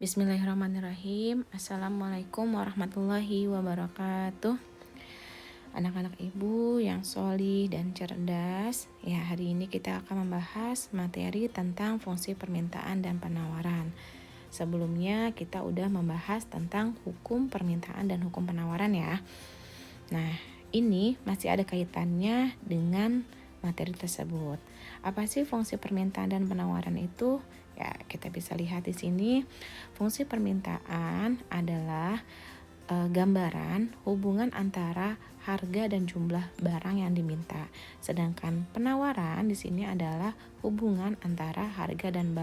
Bismillahirrahmanirrahim. Assalamualaikum warahmatullahi wabarakatuh. Anak-anak ibu yang solih dan cerdas, ya hari ini kita akan membahas materi tentang fungsi permintaan dan penawaran. Sebelumnya kita udah membahas tentang hukum permintaan dan hukum penawaran ya. Nah, ini masih ada kaitannya dengan materi tersebut. Apa sih fungsi permintaan dan penawaran itu? Ya, kita bisa lihat di sini. Fungsi permintaan adalah gambaran hubungan antara harga dan jumlah barang yang diminta. Sedangkan penawaran di sini adalah hubungan antara harga dan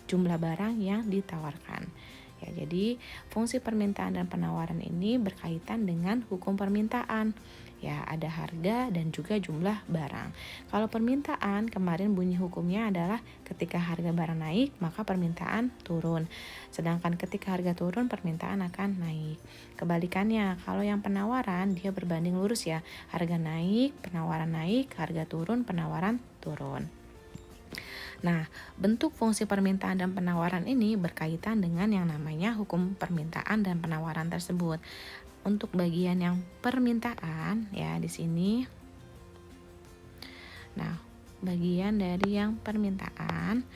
jumlah barang yang ditawarkan. Ya, jadi fungsi permintaan dan penawaran ini berkaitan dengan hukum permintaan. Ya, ada harga dan juga jumlah barang. Kalau permintaan, kemarin bunyi hukumnya adalah ketika harga barang naik, maka permintaan turun. Sedangkan ketika harga turun, permintaan akan naik. Kebalikannya, kalau yang penawaran, dia berbanding lurus ya. Harga naik, penawaran naik, harga turun, penawaran turun. Nah, bentuk fungsi permintaan dan penawaran ini berkaitan dengan yang namanya hukum permintaan dan penawaran tersebut. Untuk bagian yang permintaan ya di sini. Nah, bagian dari yang permintaan,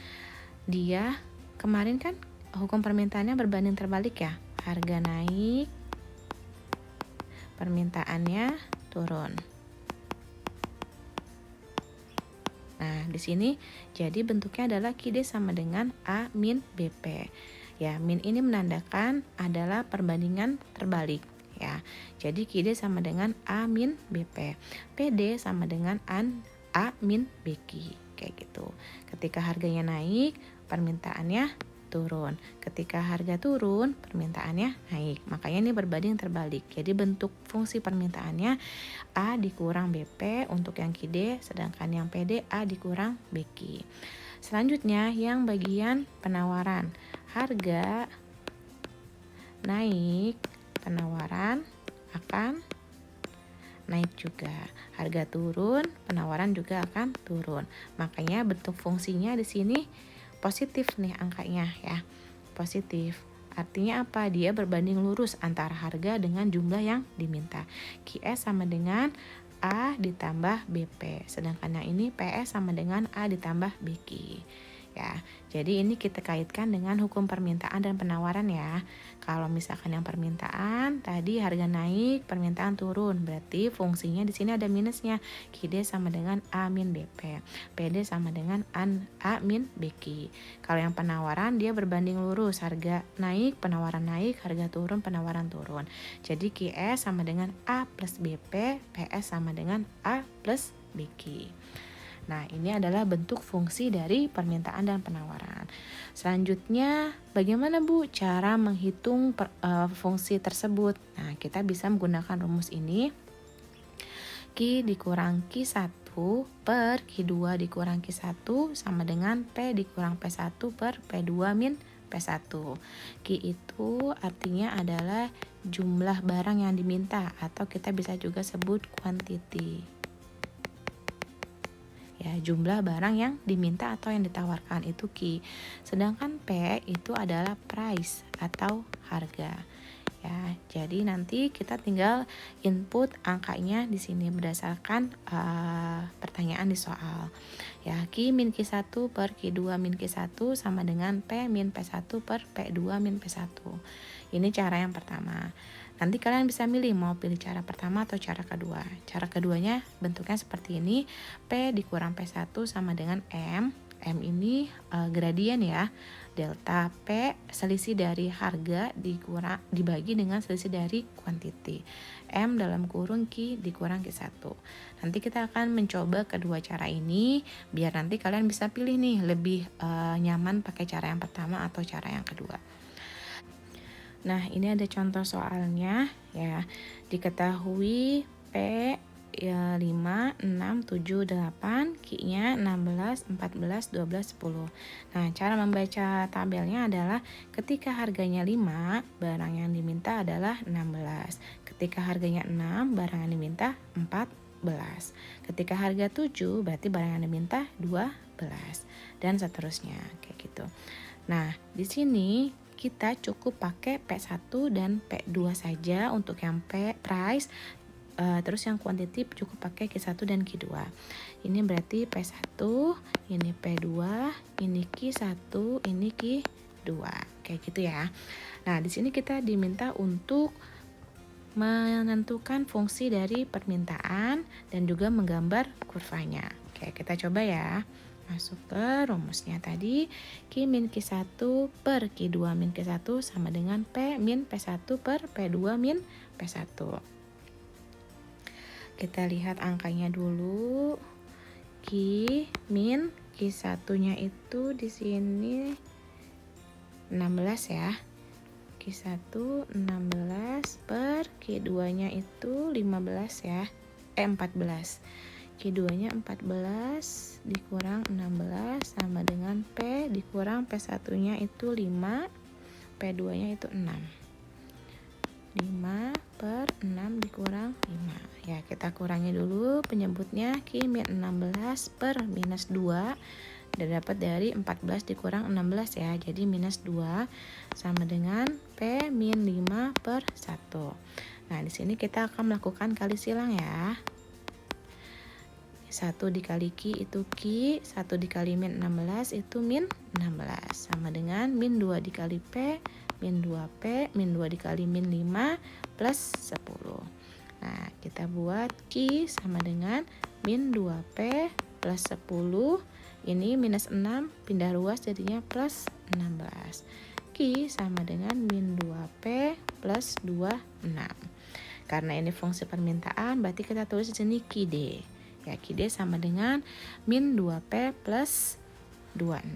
dia kemarin kan hukum permintaannya berbanding terbalik ya. Harga naik, permintaannya turun. Nah, di sini jadi bentuknya adalah QD sama dengan A min BP. Ya, min ini menandakan adalah perbandingan terbalik ya. Jadi QD sama dengan A min BP. PD sama dengan A min BQ kayak gitu. Ketika harganya naik, permintaannya turun. Ketika harga turun, permintaannya naik. Makanya ini berbanding terbalik. Jadi bentuk fungsi permintaannya A dikurang BP untuk yang QD, sedangkan yang PD A dikurang BQ. Selanjutnya yang bagian penawaran. Harga naik, penawaran akan naik juga. Harga turun, penawaran juga akan turun. Makanya bentuk fungsinya di sini positif nih angkanya ya. Positif. Artinya apa? Dia berbanding lurus antara harga dengan jumlah yang diminta. QS sama dengan A ditambah BP. Sedangkan yang ini PS sama dengan A ditambah BQ. Ya, jadi ini kita kaitkan dengan hukum permintaan dan penawaran ya. Kalau misalkan yang permintaan tadi harga naik, permintaan turun, berarti fungsinya di sini ada minusnya. QD sama dengan A min BP, PD sama dengan A min BQ. Kalau yang penawaran dia berbanding lurus, harga naik, penawaran naik, harga turun, penawaran turun. Jadi QS sama dengan A plus BP, PS sama dengan A plus BQ. Nah, ini adalah bentuk fungsi dari permintaan dan penawaran. Selanjutnya, bagaimana Bu cara menghitung fungsi tersebut? Nah, kita bisa menggunakan rumus ini. Q dikurang Q1 per Q2 dikurang Q1 sama dengan P dikurang P1 per P2 min P1. Q itu artinya adalah jumlah barang yang diminta atau kita bisa juga sebut quantity. Ya, jumlah barang yang diminta atau yang ditawarkan itu Q. Sedangkan P itu adalah price atau harga. Ya, jadi nanti kita tinggal input angkanya di sini berdasarkan pertanyaan di soal. Ya, Q min Q1 per Q2 min Q1 sama dengan P min P1 per P2 min P1. Ini cara yang pertama. Nanti kalian bisa milih mau pilih cara pertama atau cara kedua. Cara keduanya bentuknya seperti ini. P dikurang P1 sama dengan M. M ini gradien ya. Delta P selisih dari harga dibagi dengan selisih dari quantity. M dalam kurung Q dikurang Q1. Nanti kita akan mencoba kedua cara ini biar nanti kalian bisa pilih nih lebih nyaman pakai cara yang pertama atau cara yang kedua. Nah, ini ada contoh soalnya ya. Diketahui P ya 5, 6, 7, 8, Q-nya 16, 14, 12, 10. Nah, cara membaca tabelnya adalah ketika harganya 5, barang yang diminta adalah 16. Ketika harganya 6, barang yang diminta 14. Ketika harga 7, berarti barang yang diminta 12 dan seterusnya kayak gitu. Nah, di sini kita cukup pakai P1 dan P2 saja untuk yang price. Terus yang kuantitatif cukup pakai Q1 dan Q2. Ini berarti P1, ini P2, ini Q1, ini Q2. Kayak gitu ya. Nah, di sini kita diminta untuk menentukan fungsi dari permintaan dan juga menggambar kurvanya. Oke, kita coba ya. Masuk ke rumusnya tadi, Q min Q1 per Q2 min Q1 sama dengan P min P1 per P2 min P1. Kita lihat angkanya dulu. Q min Q1-nya itu di sini 16 ya. Q1 16 per Q2-nya itu 15 ya. 14. Q2-nya 14 dikurang 16 sama dengan P dikurang P1-nya itu 5, P2-nya itu 6. 5 per 6 dikurang 5. Ya, kita kurangi dulu penyebutnya. Q min 16 per minus 2 dan dapat dari 14 dikurang 16 ya. Jadi minus 2 sama dengan P min 5 per 1. Nah, di sini kita akan melakukan kali silang ya. 1 dikali Q itu Q, 1 dikali min 16 itu min 16. Sama dengan min 2 dikali P, min 2P, min 2 dikali min 5 plus 10. Nah, kita buat Q sama dengan min 2P plus 10. Ini minus 6, pindah ruas jadinya plus 16. Q sama dengan min 2P plus 26. Karena ini fungsi permintaan, berarti kita tulis di sini QD. Ya, QD sama dengan min 2P plus 26.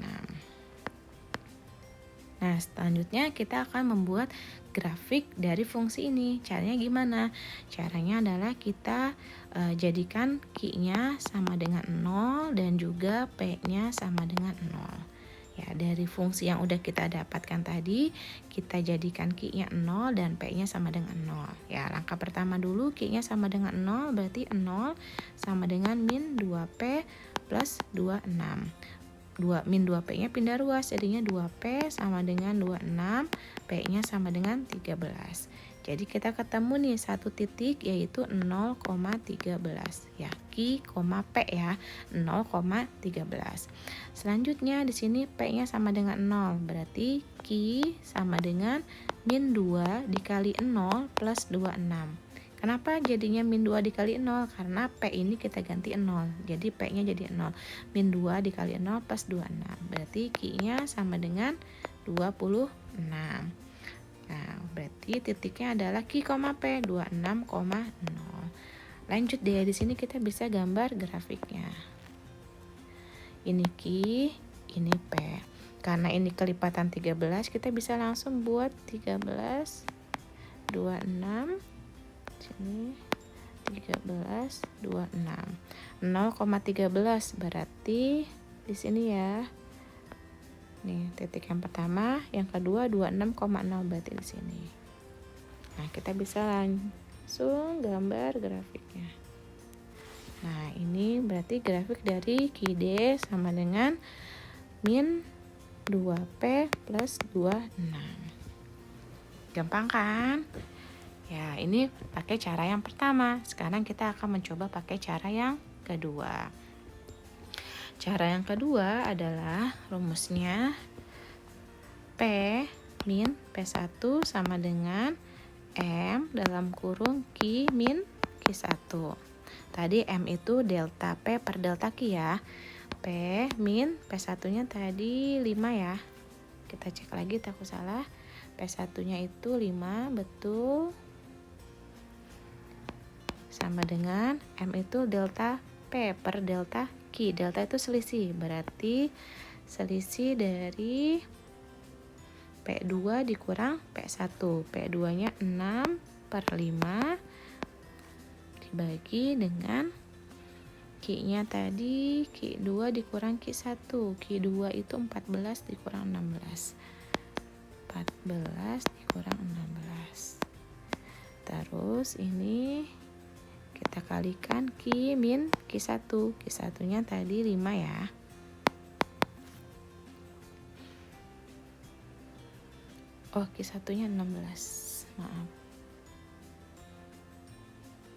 Nah, selanjutnya kita akan membuat grafik dari fungsi ini. Caranya gimana? Caranya adalah kita jadikan Q-nya sama dengan 0 dan juga P-nya sama dengan 0. Ya, dari fungsi yang udah kita dapatkan tadi, kita jadikan Q-nya 0 dan P-nya sama dengan 0. Ya, langkah pertama dulu Q-nya sama dengan 0, berarti 0 sama dengan min 2P plus 26. Min 2P-nya pindah ruas, jadinya 2P sama dengan 26, P-nya sama dengan 13. Jadi kita ketemu nih satu titik yaitu 0,13 ya, Q, P ya, 0,13. Selanjutnya di sini P-nya sama dengan 0, berarti Q sama dengan min 2 dikali 0 plus 26. Kenapa jadinya min 2 dikali 0? Karena P ini kita ganti 0. Jadi P-nya jadi 0. Min 2 dikali 0 plus 26. Berarti Q-nya sama dengan 26. Nah, berarti titiknya adalah Q, P 26,0. Lanjut deh, di sini kita bisa gambar grafiknya. Ini Q, ini P. Karena ini kelipatan 13, kita bisa langsung buat 13 26 sini 13 26. 0,13 berarti di sini ya. Nih, titik yang pertama, yang kedua 26,0 berarti di sini. Nah, kita bisa langsung gambar grafiknya. Nah, ini berarti grafik dari QD sama dengan min 2P plus 26. Gampang kan? Ya, ini pakai cara yang pertama. Sekarang kita akan mencoba pakai cara yang kedua. Cara yang kedua adalah rumusnya P min P1 sama dengan M dalam kurung Q min Q1. Tadi M itu delta P per delta Q ya. P min P1-nya tadi 5 ya. Kita cek lagi takut salah. P1-nya itu 5, betul. Sama dengan M itu delta P per delta Q. Delta itu selisih, berarti selisih dari P2 dikurang P1. P2-nya 6 per 5 dibagi dengan Q-nya tadi Q2 dikurang Q1. Q2 itu 14 dikurang 16. 14 dikurang 16. Terus ini kita kalikan Q min Q1. Q1-nya tadi 5 ya. Oh, Q1-nya 16. Maaf.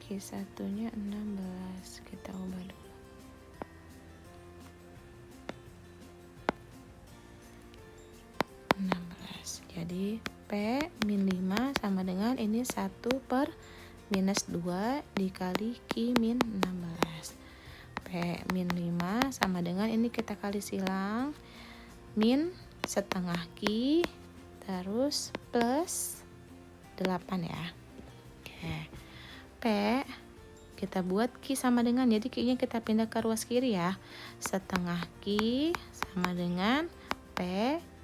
Q1-nya 16. Kita ubah dulu. Jadi P min 5 sama dengan ini 1 per minus 2 dikali Q min 16. P min 5 sama dengan ini kita kali silang min setengah Q terus plus 8 ya. Oke. P kita buat Q sama dengan, jadi Q nya kita pindah ke ruas kiri ya. Setengah Q sama dengan P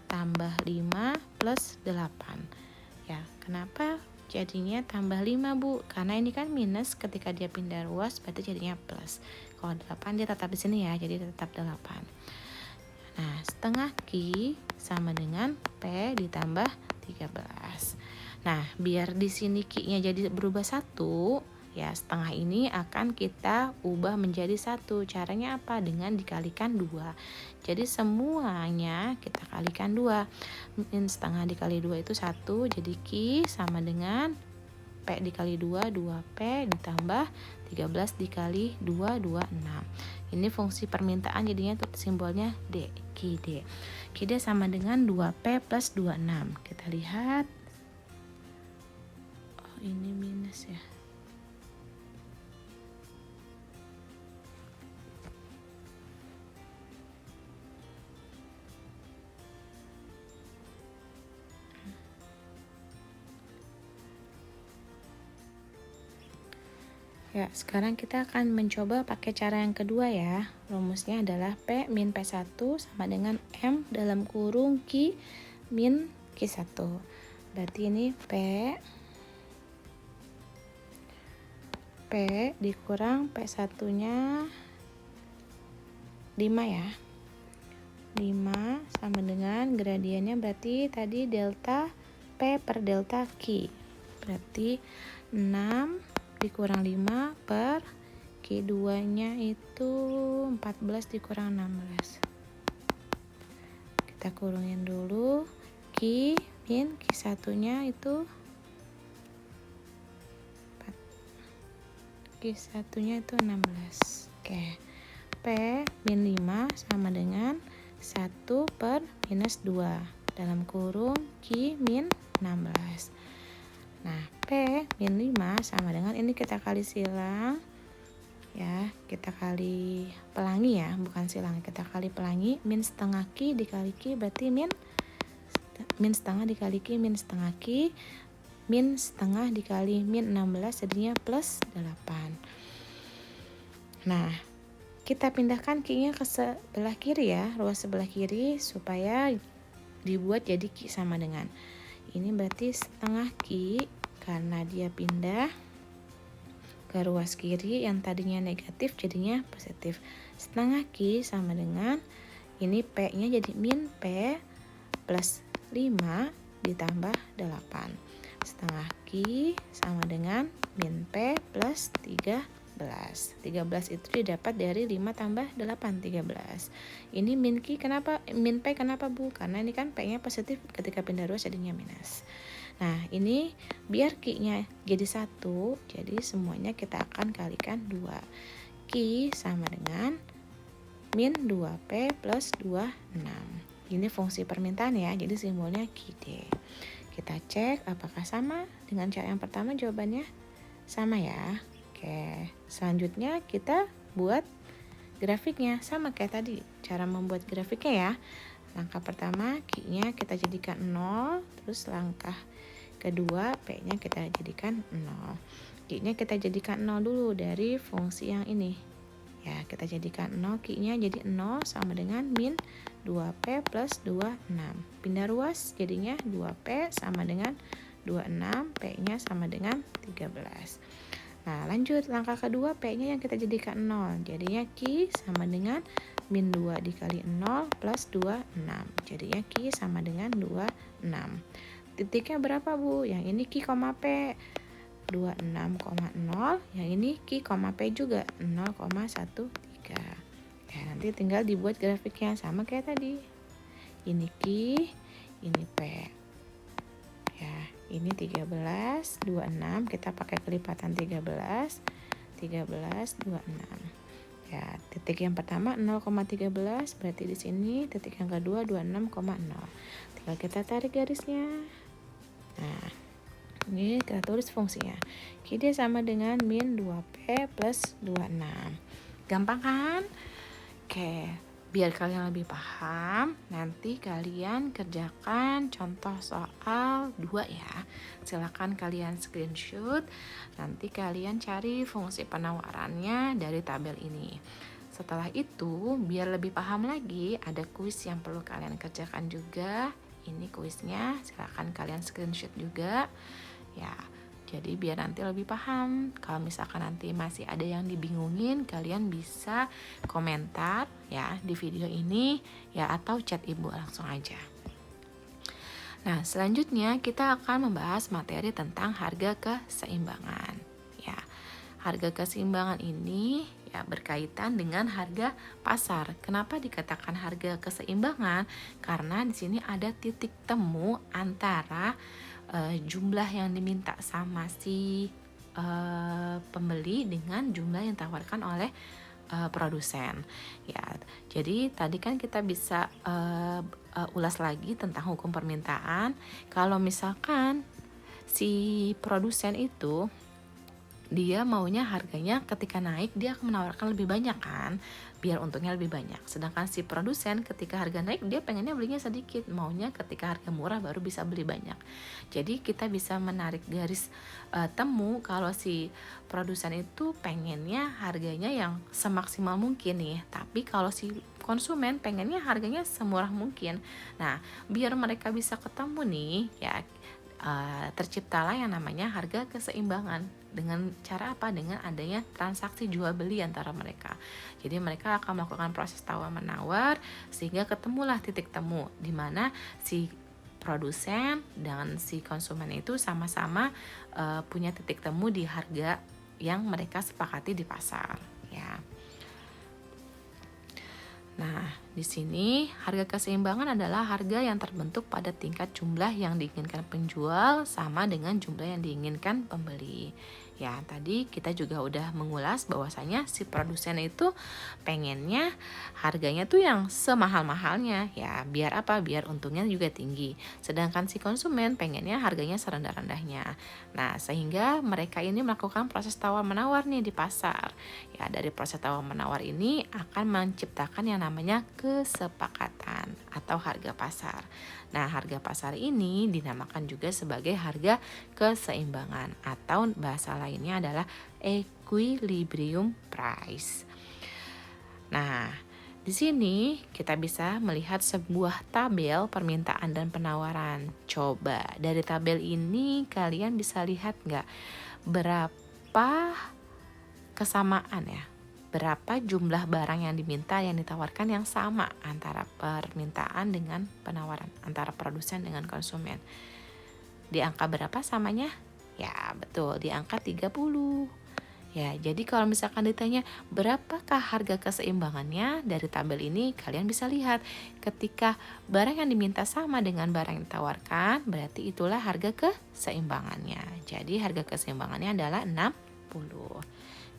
tambah 5 plus 8 ya. Kenapa jadinya tambah 5 Bu? Karena ini kan minus, ketika dia pindah ruas berarti jadinya plus. Kalau 8 dia tetap di sini ya, jadi tetap 8. Nah, setengah Q sama dengan P ditambah 13. Nah, biar di sini Q-nya jadi berubah 1, ya setengah ini akan kita ubah menjadi 1. Caranya apa? Dengan dikalikan 2. Jadi semuanya kita kalikan 2. Min setengah dikali 2 itu 1. Jadi Q sama dengan P dikali 2, 2P ditambah 13 dikali 2, 26. Ini fungsi permintaan, jadinya simbolnya D, QD. QD sama dengan 2P plus 26. Kita lihat. Oh, ini minus ya. Ya, sekarang kita akan mencoba pakai cara yang kedua ya. Rumusnya adalah P min P1 sama dengan M dalam kurung Q min Q1. Berarti ini P dikurang P1-nya 5 ya. 5 sama dengan gradiennya berarti tadi delta P per delta Q. Berarti 6 dikurang 5 per Q2-nya itu 14 dikurang 16. Kita kurungin dulu. Q min Q1-nya itu Q1-nya itu 16. Oke. P min 5 sama dengan 1 per minus 2 dalam kurung Q min 16. Nah, P min 5 sama dengan ini kita kali silang ya, kita kali pelangi ya, bukan silang, kita kali pelangi. Min setengah Q dikali Q berarti min setengah dikali Q min setengah Q, min setengah dikali min 16 jadinya plus 8. Nah, kita pindahkan Q-nya ke sebelah kiri ya, ruas sebelah kiri supaya dibuat jadi Q sama dengan. Ini berarti setengah Q karena dia pindah ke ruas kiri yang tadinya negatif jadinya positif. Setengah Q sama dengan ini P-nya jadi min P plus 5 ditambah 8. Setengah Q sama dengan min P plus 13. 13 itu didapat dari 5 tambah 8, 13. Ini min Q kenapa? Min P kenapa Bu? Karena ini kan P-nya positif, ketika pindah ruas jadinya minus. Nah, ini biar Q-nya jadi 1, jadi semuanya kita akan kalikan 2. Q sama dengan min 2P plus 26. Ini fungsi permintaan ya, jadi simbolnya QD. Kita cek apakah sama dengan cara yang pertama, jawabannya sama ya. Oke, selanjutnya kita buat grafiknya sama kayak tadi. Cara membuat grafiknya ya. Langkah pertama Q-nya kita jadikan 0, terus langkah kedua P-nya kita jadikan 0. Q-nya kita jadikan 0 dulu dari fungsi yang ini. Ya, kita jadikan 0, Q-nya jadi 0 sama dengan min 2P plus 26. Pindah ruas jadinya 2P sama dengan 26, P-nya sama dengan 13. Nah, lanjut langkah kedua, P-nya yang kita jadikan 0. Jadinya Q sama dengan min 2 dikali 0 plus 26. Jadinya Q sama dengan 26. Titiknya berapa Bu? Yang ini Q, P. 26,0. Yang ini Q, P juga 0,13. Ya, nanti tinggal dibuat grafiknya sama kayak tadi. Ini Q, ini P. Ini 13, 26, kita pakai kelipatan 13, 26. Ya, titik yang pertama 0,13, berarti di sini titik yang kedua 26,0. Tinggal kita tarik garisnya. Nah, ini kita tulis fungsinya. QD sama dengan min 2P plus 26. Gampang kan? Oke, biar kalian lebih paham, nanti kalian kerjakan contoh soal 2 ya. Silakan kalian screenshot, nanti kalian cari fungsi penawarannya dari tabel ini. Setelah itu, biar lebih paham lagi, ada kuis yang perlu kalian kerjakan juga. Ini kuisnya, silakan kalian screenshot juga. Ya, jadi biar nanti lebih paham. Kalau misalkan nanti masih ada yang dibingungin, kalian bisa komentar ya di video ini ya, atau chat ibu langsung aja. Nah, selanjutnya kita akan membahas materi tentang harga keseimbangan. Ya, harga keseimbangan ini ya berkaitan dengan harga pasar. Kenapa dikatakan harga keseimbangan? Karena di sini ada titik temu antara jumlah yang diminta sama si pembeli dengan jumlah yang ditawarkan oleh produsen. Ya, jadi tadi kan kita bisa ulas lagi tentang hukum permintaan. Kalau misalkan si produsen itu dia maunya harganya ketika naik dia akan menawarkan lebih banyak kan, biar untungnya lebih banyak. Sedangkan si produsen ketika harga naik dia pengennya belinya sedikit, maunya ketika harga murah baru bisa beli banyak. Jadi kita bisa menarik garis temu kalau si produsen itu pengennya harganya yang semaksimal mungkin nih, tapi kalau si konsumen pengennya harganya semurah mungkin. Nah, biar mereka bisa ketemu nih ya, terciptalah yang namanya harga keseimbangan. Dengan cara apa? Dengan adanya transaksi jual beli antara mereka. Jadi mereka akan melakukan proses tawar menawar sehingga ketemulah titik temu di mana si produsen dan si konsumen itu sama-sama punya titik temu di harga yang mereka sepakati di pasar ya. Nah, di sini harga keseimbangan adalah harga yang terbentuk pada tingkat jumlah yang diinginkan penjual sama dengan jumlah yang diinginkan pembeli. Ya, tadi kita juga udah mengulas bahwasanya si produsen itu pengennya harganya tuh yang semahal-mahalnya. Ya, biar apa? Biar untungnya juga tinggi. Sedangkan si konsumen pengennya harganya serendah-rendahnya. Nah, sehingga mereka ini melakukan proses tawar-menawar nih di pasar. Ya, dari proses tawar-menawar ini akan menciptakan yang namanya kesepakatan atau harga pasar. Nah, harga pasar ini dinamakan juga sebagai harga keseimbangan atau bahasa lainnya adalah equilibrium price. Nah, di sini kita bisa melihat sebuah tabel permintaan dan penawaran. Coba dari tabel ini kalian bisa lihat nggak berapa kesamaan ya? Berapa jumlah barang yang diminta yang ditawarkan yang sama antara permintaan dengan penawaran, antara produsen dengan konsumen. Di angka berapa samanya? Ya, betul, di angka 30. Ya, jadi kalau misalkan ditanya berapakah harga keseimbangannya, dari tabel ini kalian bisa lihat ketika barang yang diminta sama dengan barang yang ditawarkan, berarti itulah harga keseimbangannya. Jadi harga keseimbangannya adalah 60.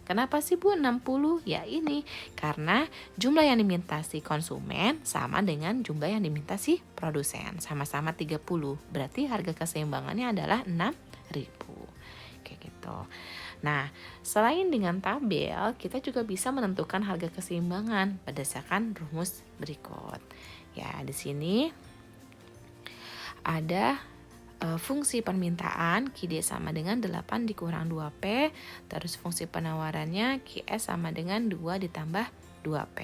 Kenapa sih Bu 60? Ya ini, karena jumlah yang diminta si konsumen sama dengan jumlah yang diminta si produsen. Sama-sama 30. Berarti harga keseimbangannya adalah 6.000. Kayak gitu. Nah, selain dengan tabel, kita juga bisa menentukan harga keseimbangan berdasarkan rumus berikut. Ya, di sini ada fungsi permintaan QD sama dengan 8 dikurang 2P, terus fungsi penawarannya QS sama dengan 2 ditambah 2P.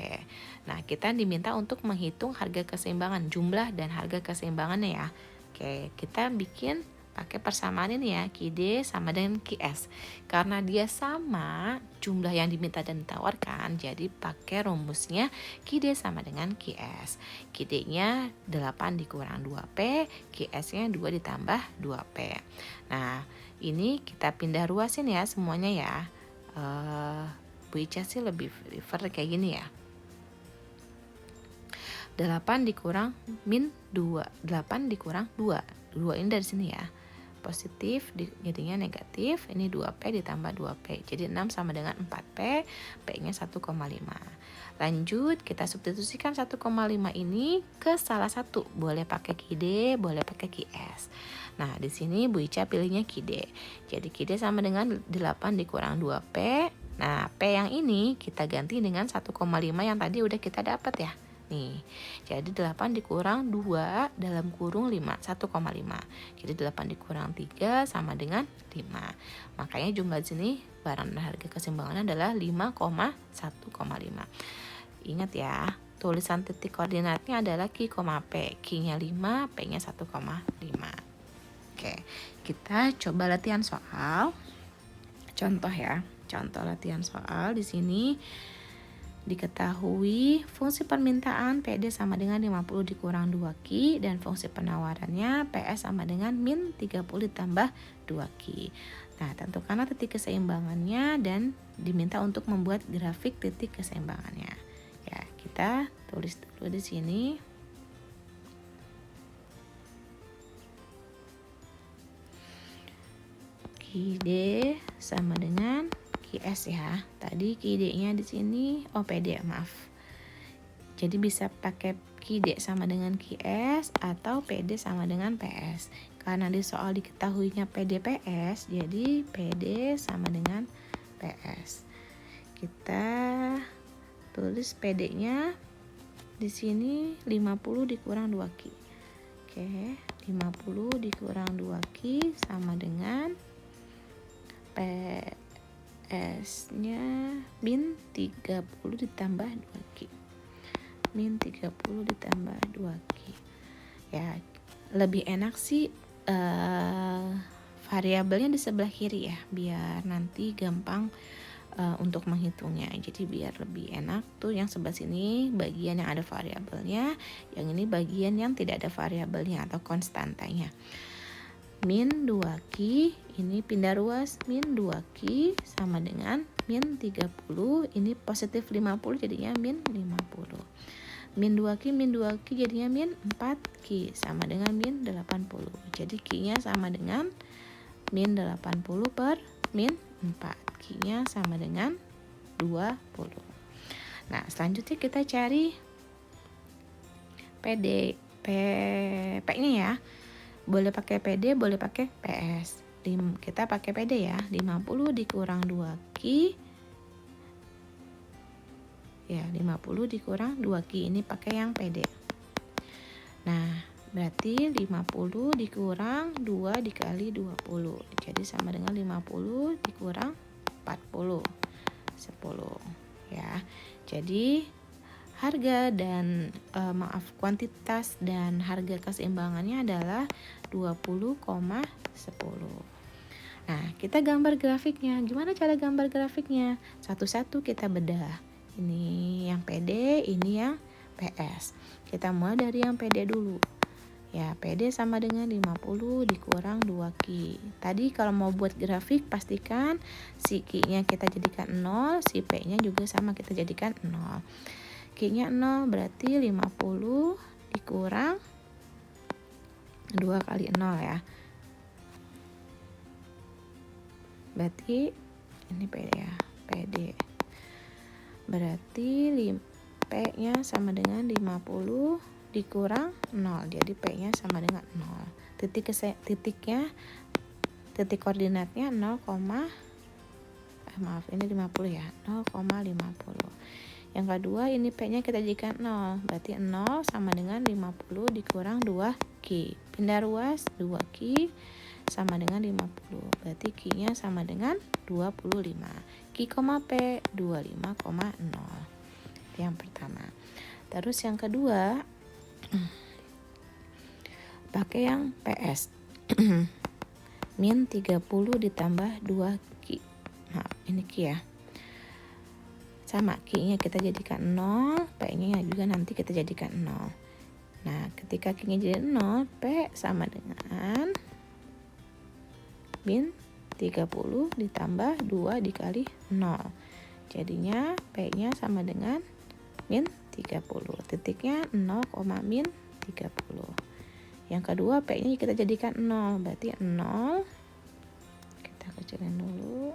Nah, kita diminta untuk menghitung harga keseimbangan, jumlah dan harga keseimbangannya ya. Oke, kita bikin pakai persamaan ini ya, QD sama dengan QS. Karena dia sama jumlah yang diminta dan ditawarkan, jadi pakai rumusnya QD sama dengan QS. QD-nya 8 dikurang 2P, QS-nya 2 ditambah 2P. Nah, ini kita pindah ruasin ya semuanya ya. Bu Ica sih lebih prefer kayak gini ya. 8 dikurang min 2, 8 dikurang 2. 2 ini dari sini ya. positif jadinya negatif. Ini 2P ditambah 2P. Jadi 6 sama dengan 4P. P-nya 1,5. Lanjut, kita substitusikan 1,5 ini ke salah satu. Boleh pakai Ki D, boleh pakai Ki S. Nah, di sini Bu Ica pilihnya Ki D. Jadi Ki D sama dengan 8 dikurang 2P. Nah, P yang ini kita ganti dengan 1,5 yang tadi udah kita dapat ya. Nih, jadi 8 dikurang 2 dalam kurung 5, 1,5. Jadi 8 dikurang 3 sama dengan 5. Makanya jumlah di sini barang dan harga keseimbangannya adalah 5,1,5. Ingat ya, tulisan titik koordinatnya adalah Q, P. Q-nya 5, P-nya 1,5. Oke, kita coba latihan soal. Contoh ya, contoh latihan soal di sini. Diketahui fungsi permintaan PD sama dengan 50 dikurang 2Q dan fungsi penawarannya PS sama dengan min 30 ditambah 2Q. Nah, tentukanlah titik keseimbangannya dan diminta untuk membuat grafik titik keseimbangannya. Ya, kita tulis dulu di sini. QD sama dengan QS ya. Tadi QD-nya di sini PD, maaf. Jadi bisa pakai QD sama dengan QS atau PD sama dengan PS. Karena di soal diketahuinya PD PS, jadi PD sama dengan PS. Kita tulis PD-nya di sini 50 dikurang 2Q. Oke, 50 dikurang 2Q sama dengan PS-nya min 30 ditambah 2Q. Min 30 ditambah 2Q. Ya, lebih enak sih variabelnya di sebelah kiri ya, biar nanti gampang untuk menghitungnya. Jadi biar lebih enak tuh yang sebelah sini bagian yang ada variabelnya, yang ini bagian yang tidak ada variabelnya atau konstantanya. Min 2Q, ini pindah ruas, min 2Q sama dengan min 30, ini positif 50 jadinya min 50. Min 2Q jadinya min 4Q sama dengan min 80. Jadi Q-nya sama dengan min 80 per min 4. Q-nya sama dengan 20. Nah, selanjutnya kita cari PD, P-nya ya. Boleh pakai PD, boleh pakai PS. Kita pakai PD ya. 50 dikurang 2Q. Ya, 50 dikurang 2Q. Ini pakai yang PD. Nah, berarti 50 dikurang 2 dikali 20. Jadi sama dengan 50 dikurang 40. 10. Ya. Jadi harga dan kuantitas dan harga keseimbangannya adalah 20,10. Nah, kita gambar grafiknya. Gimana cara gambar grafiknya? Satu-satu kita bedah. Ini yang PD, ini yang PS. Kita mulai dari yang PD dulu. Ya, PD sama dengan 50 dikurang 2Q. Tadi kalau mau buat grafik, pastikan si Q-nya kita jadikan 0, si P-nya juga sama kita jadikan 0. Q-nya 0 berarti 50 dikurang 2 kali 0 ya. Berarti ini PD ya, PD. Berarti P-nya sama dengan 50 dikurang 0. Jadi P-nya sama dengan 0. Titik koordinatnya 0, ini 50 ya, 0,50. Yang kedua ini P-nya kita jadikan 0. Berarti 0 sama dengan 50 dikurang 2Q. Pindah ruas 2Q sama dengan 50. Berarti Q-nya sama dengan 25. Q, P 25,0. Yang pertama. Terus yang kedua pakai yang PS. Min 30 ditambah 2Q. Nah, ini Q ya. Sama, Q-nya kita jadikan 0, P-nya juga nanti kita jadikan 0. Nah, ketika Q-nya jadi 0, P sama dengan min 30 ditambah 2 dikali 0. Jadinya P-nya sama dengan min 30. Titiknya 0, min 30. Yang kedua P-nya kita jadikan 0, berarti 0. Kita kecilin dulu.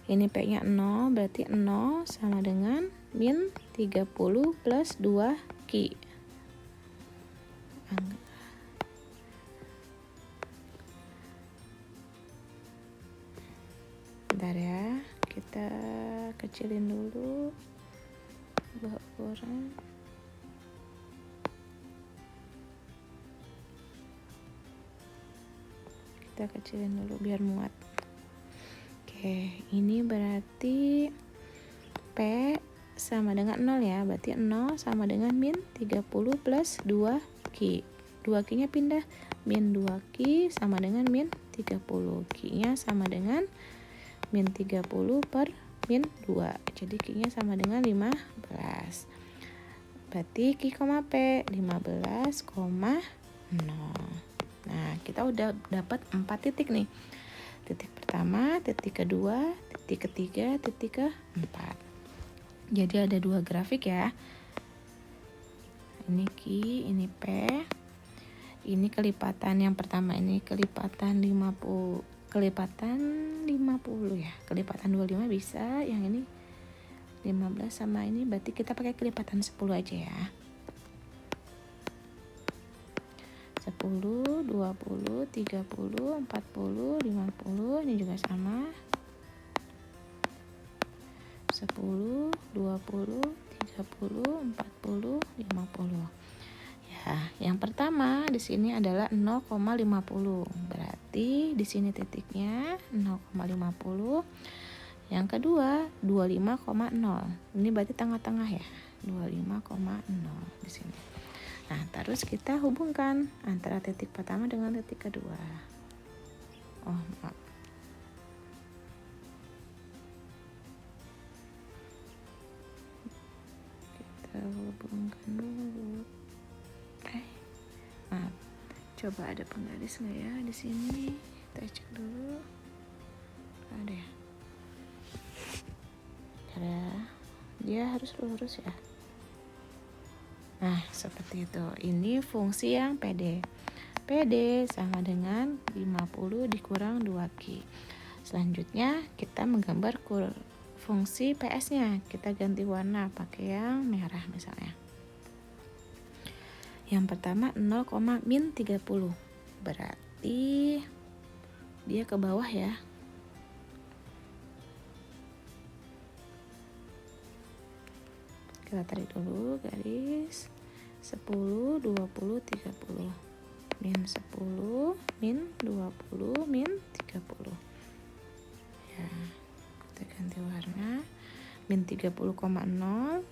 Ini P-nya 0, berarti 0 sama dengan min 30 plus 2 Q. Bentar ya, kita kecilin dulu ukuran. Kita kecilin dulu biar muat. Oke, ini berarti P sama dengan 0 ya, berarti 0 sama dengan min 30 plus 2 Q. 2 Q-nya pindah, min 2 Q sama dengan min 30. Q-nya sama dengan min 30 per min 2. Jadi Q-nya sama dengan 15. Berarti Q, P 15,0. Nah, kita udah dapat 4 titik nih. Titik pertama, titik kedua, titik ketiga, titik keempat. Jadi ada 2 grafik ya. Ini Q, ini P. Ini kelipatan yang pertama, ini kelipatan 50. Kelipatan 50 ya. Kelipatan 25 bisa, yang ini 15 sama ini berarti kita pakai kelipatan 10 aja ya. 10, 20, 30, 40, 50, ini juga sama. 10, 20, 30, 40, 50. Ya, yang pertama di sini adalah 0,50. Berarti di sini titiknya 0,50. Yang kedua 25,0. Ini berarti tengah-tengah ya. 25,0 di sini. Nah, terus kita hubungkan antara titik pertama dengan titik kedua. Oh, maaf. Kita hubungkan dulu. Maaf. Coba ada penggaris nggak ya di sini? Kita cek dulu. Ada ya? Ada. Dia harus lurus ya. Nah, seperti itu. Ini fungsi yang PD. PD sama dengan 50 dikurang 2Q. Selanjutnya kita menggambar fungsi PS-nya. Kita ganti warna pakai yang merah misalnya. Yang pertama 0,-30. Berarti dia ke bawah ya. Kita tarik dulu garis 10, 20, 30. Min 10, min 20, min 30. Ya, kita ganti warna. Min 30,0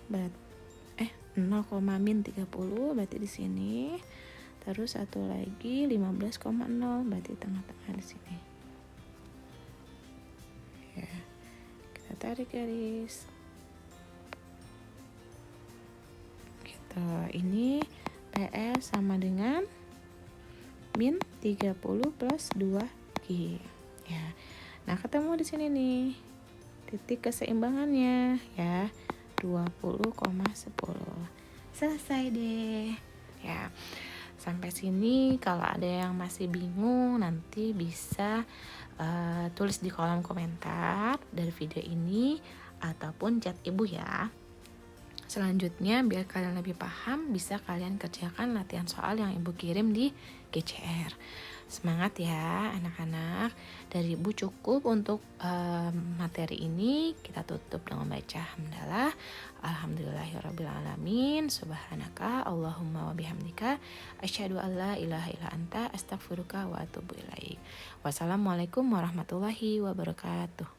berarti 0,-30 berarti di sini. Terus satu lagi 15,0 berarti tengah-tengah di sini. Ya. Kita tarik garis. Ini PS sama dengan min 30 plus 2Q ya. Nah, ketemu di sini nih titik keseimbangannya ya, 20,10. Selesai deh ya. Sampai sini kalau ada yang masih bingung nanti bisa tulis di kolom komentar dari video ini ataupun chat ibu ya. Selanjutnya biar kalian lebih paham bisa kalian kerjakan latihan soal yang ibu kirim di GCR. Semangat ya anak-anak. Dari ibu cukup untuk materi ini. Kita tutup dengan baca hamdalah. Alhamdulillahirrabbilalamin. Subhanaka Allahumma wa bihamdika asyhadu an la ilaha illa anta astaghfiruka wa atubu ilaik. Wassalamualaikum warahmatullahi wabarakatuh.